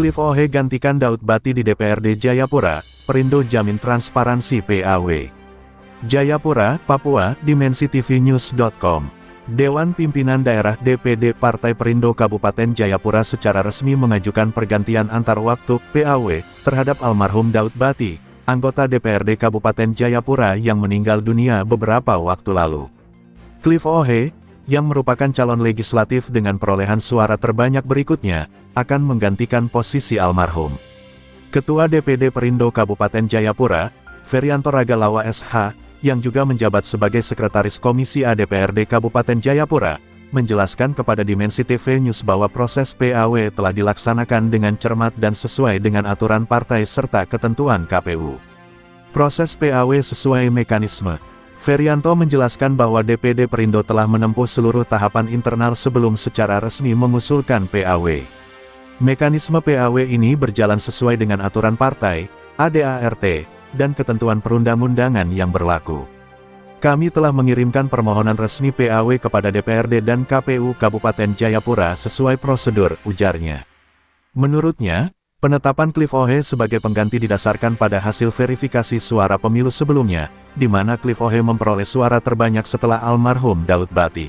Cliff Ohe gantikan Daud Bati di DPRD Jayapura, Perindo jamin transparansi PAW. Jayapura, Papua, dimensitv-news.com. Dewan Pimpinan Daerah DPD Partai Perindo Kabupaten Jayapura secara resmi mengajukan pergantian antar waktu PAW terhadap almarhum Daud Bati, anggota DPRD Kabupaten Jayapura yang meninggal dunia beberapa waktu lalu. Cliff Ohe, yang merupakan calon legislatif dengan perolehan suara terbanyak berikutnya, akan menggantikan posisi almarhum. Ketua DPD Perindo Kabupaten Jayapura, Ferianto Ragalawa SH, yang juga menjabat sebagai Sekretaris Komisi A DPRD Kabupaten Jayapura, menjelaskan kepada Dimensi TV News bahwa proses PAW telah dilaksanakan dengan cermat dan sesuai dengan aturan partai serta ketentuan KPU. Proses PAW sesuai mekanisme. Ferianto menjelaskan bahwa DPD Perindo telah menempuh seluruh tahapan internal sebelum secara resmi mengusulkan PAW. Mekanisme PAW ini berjalan sesuai dengan aturan partai, ADART, dan ketentuan perundang-undangan yang berlaku. Kami telah mengirimkan permohonan resmi PAW kepada DPRD dan KPU Kabupaten Jayapura sesuai prosedur, ujarnya. Menurutnya, penetapan Cliff Ohe sebagai pengganti didasarkan pada hasil verifikasi suara pemilu sebelumnya, di mana Cliff Ohe memperoleh suara terbanyak setelah almarhum Daud Bati.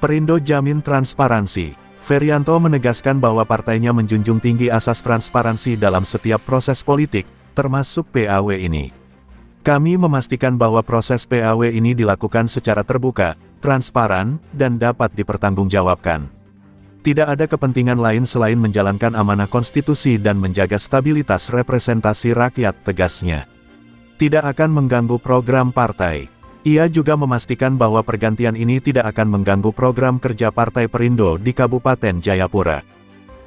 Perindo jamin transparansi. Ferianto menegaskan bahwa partainya menjunjung tinggi asas transparansi dalam setiap proses politik, termasuk PAW ini. Kami memastikan bahwa proses PAW ini dilakukan secara terbuka, transparan, dan dapat dipertanggungjawabkan. Tidak ada kepentingan lain selain menjalankan amanah konstitusi dan menjaga stabilitas representasi rakyat, tegasnya. Tidak akan mengganggu program partai. Ia juga memastikan bahwa pergantian ini tidak akan mengganggu program kerja Partai Perindo di Kabupaten Jayapura.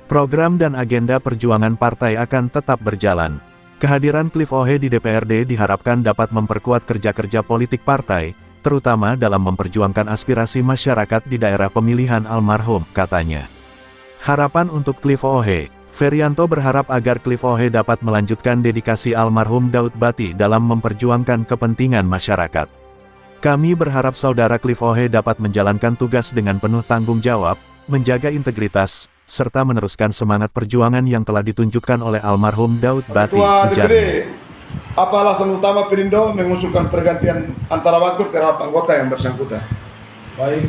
Program dan agenda perjuangan partai akan tetap berjalan. Kehadiran Cliff Ohe di DPRD diharapkan dapat memperkuat kerja-kerja politik partai, terutama dalam memperjuangkan aspirasi masyarakat di daerah pemilihan almarhum, katanya. Harapan untuk Cliff Ohe. Ferianto berharap agar Cliff Ohe dapat melanjutkan dedikasi almarhum Daud Bati dalam memperjuangkan kepentingan masyarakat. Kami berharap saudara Cliff Ohe dapat menjalankan tugas dengan penuh tanggung jawab, menjaga integritas, serta meneruskan semangat perjuangan yang telah ditunjukkan oleh almarhum Daud Bati, ujarnya. Apa alasan utama Perindo mengusulkan pergantian antara waktu terhadap anggota yang bersangkutan? Baik,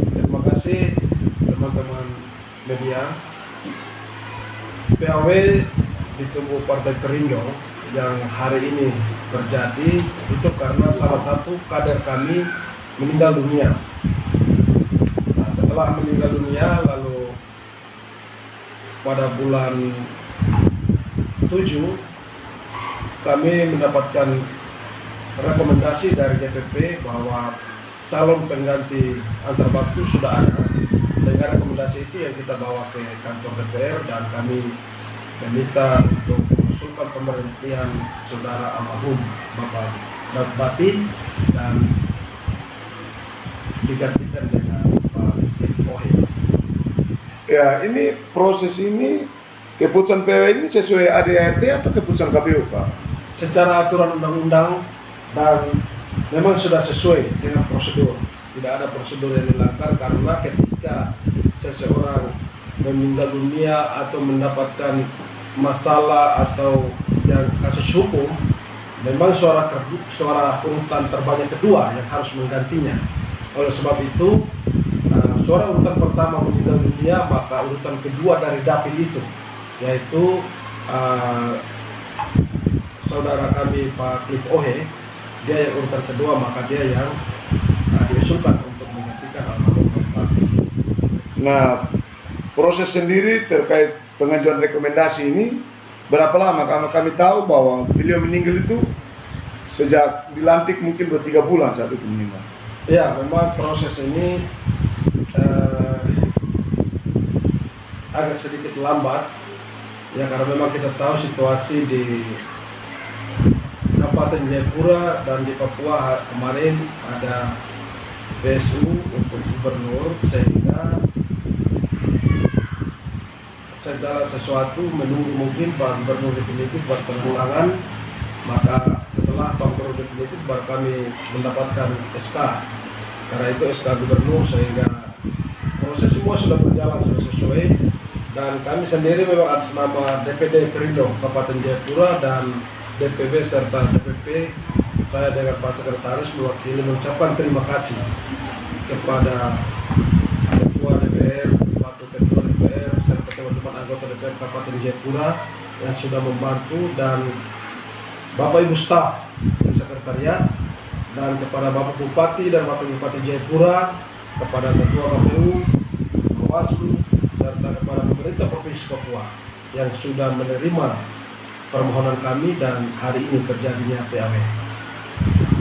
terima kasih teman-teman media. PAW di tubuh Partai Perindo yang hari ini terjadi itu karena salah satu kader kami meninggal dunia. Nah, setelah meninggal dunia, lalu pada bulan 7 kami mendapatkan rekomendasi dari DPP bahwa calon pengganti antar waktu sudah ada, sehingga rekomendasi itu yang kita bawa ke kantor DPR dan kami meminta untuk mengusulkan pemberhentian saudara almarhum Bapak Daud Bati dan digantikan dengan Pak Cliff Ohe. Ya, ini proses ini, keputusan PAW ini sesuai ADART atau keputusan KPU, Pak? Secara aturan undang-undang dan memang sudah sesuai dengan prosedur. Tidak ada prosedur yang dilanggar karena ketika seseorang meninggal dunia atau mendapatkan masalah atau yang kasus hukum, memang suara urutan terbanyak kedua yang harus menggantinya. Oleh sebab itu, suara urutan pertama meninggal dunia, maka urutan kedua dari dapil itu, yaitu saudara kami Pak Cliff Ohe, dia yang urutan kedua, maka dia yang diusulkan untuk menggantikan almarhum Daud Bati. Nah, proses sendiri terkait pengajuan rekomendasi ini berapa lama? Karena kami tahu bahwa beliau meninggal itu sejak dilantik mungkin 2-3 bulan saat itu meninggal. Ya, memang proses ini agak sedikit lambat, ya karena memang kita tahu situasi di Kabupaten Jayapura dan di Papua kemarin ada PSU untuk gubernur, sehingga segala sesuatu menunggu mungkin Pak Gubernur definitif bertentangan. Maka setelah Pak Gubernur definitif baru kami mendapatkan SK. Karena itu SK Gubernur, sehingga proses semua sudah berjalan, sudah sesuai. Dan kami sendiri memang atas nama DPD Perindo Kabupaten Jayapura dan DPB serta DPP, saya dengan Pak Sekretaris mewakili mengucapkan terima kasih kepada Ketua DPR, Wakil Ketua DPR, serta teman-teman anggota DPR Kabupaten Jayapura yang sudah membantu, dan Bapak Ibu staf di sekretariat, dan kepada Bapak Bupati dan Wakil Bupati Jayapura, kepada Ketua KPU, Bawaslu, serta kepada pemerintah Provinsi Papua yang sudah menerima permohonan kami dan hari ini terjadinya PAW.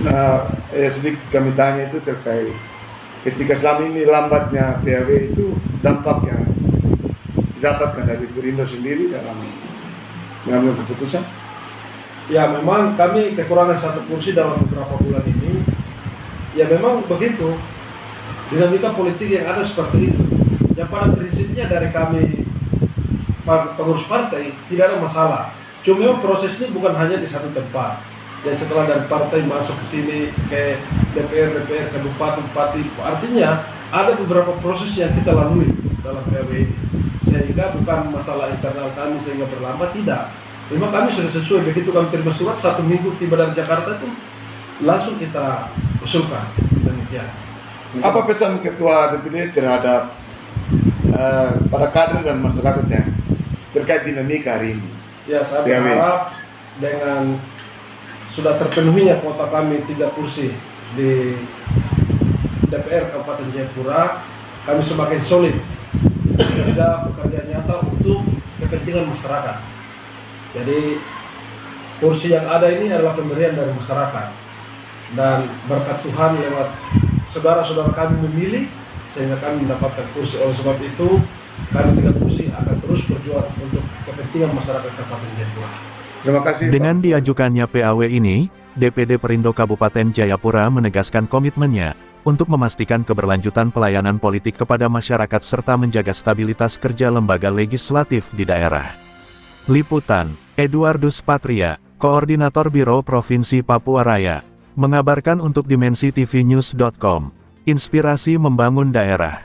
Nah, sedikit kami tanya itu terkait ketika selama ini lambatnya PAW itu dampak yang didapatkan dari Perindo sendiri dalam mengambil keputusan. Ya, memang kami kekurangan satu kursi dalam beberapa bulan ini. Ya memang begitu, dinamika politik yang ada seperti itu. Yang pada prinsipnya dari kami pengurus partai tidak ada masalah. Cuma memang proses ini bukan hanya di satu tempat. Ya setelah dari partai masuk ke sini ke DPR, ke bupati, artinya ada beberapa proses yang kita lalui dalam PAW ini. Sehingga bukan masalah internal kami sehingga berlambat, tidak. Memang kami sudah sesuai, begitu kami terima surat 1 minggu tiba dari Jakarta itu langsung kita usulkan. Demikian. Apa pesan Ketua DPD terhadap pada kader dan masyarakat yang terkait dinamika hari ini? Ya, saya berharap dengan sudah terpenuhinya kuota kami 3 kursi di DPR Kabupaten Jayapura, kami semakin solid bekerja nyata untuk kepentingan masyarakat. Jadi kursi yang ada ini adalah pemberian dari masyarakat, dan berkat Tuhan lewat saudara-saudara kami memilih sehingga kami mendapatkan kursi. Oleh sebab itu kami 3 kursi akan terus berjuang untuk kepentingan masyarakat Kabupaten Jayapura. Terima kasih. Dengan diajukannya PAW ini, DPD Perindo Kabupaten Jayapura menegaskan komitmennya untuk memastikan keberlanjutan pelayanan politik kepada masyarakat serta menjaga stabilitas kerja lembaga legislatif di daerah. Liputan, Eduardus Patria, Koordinator Biro Provinsi Papua Raya, mengabarkan untuk DimensiTVNews.com. Inspirasi membangun daerah.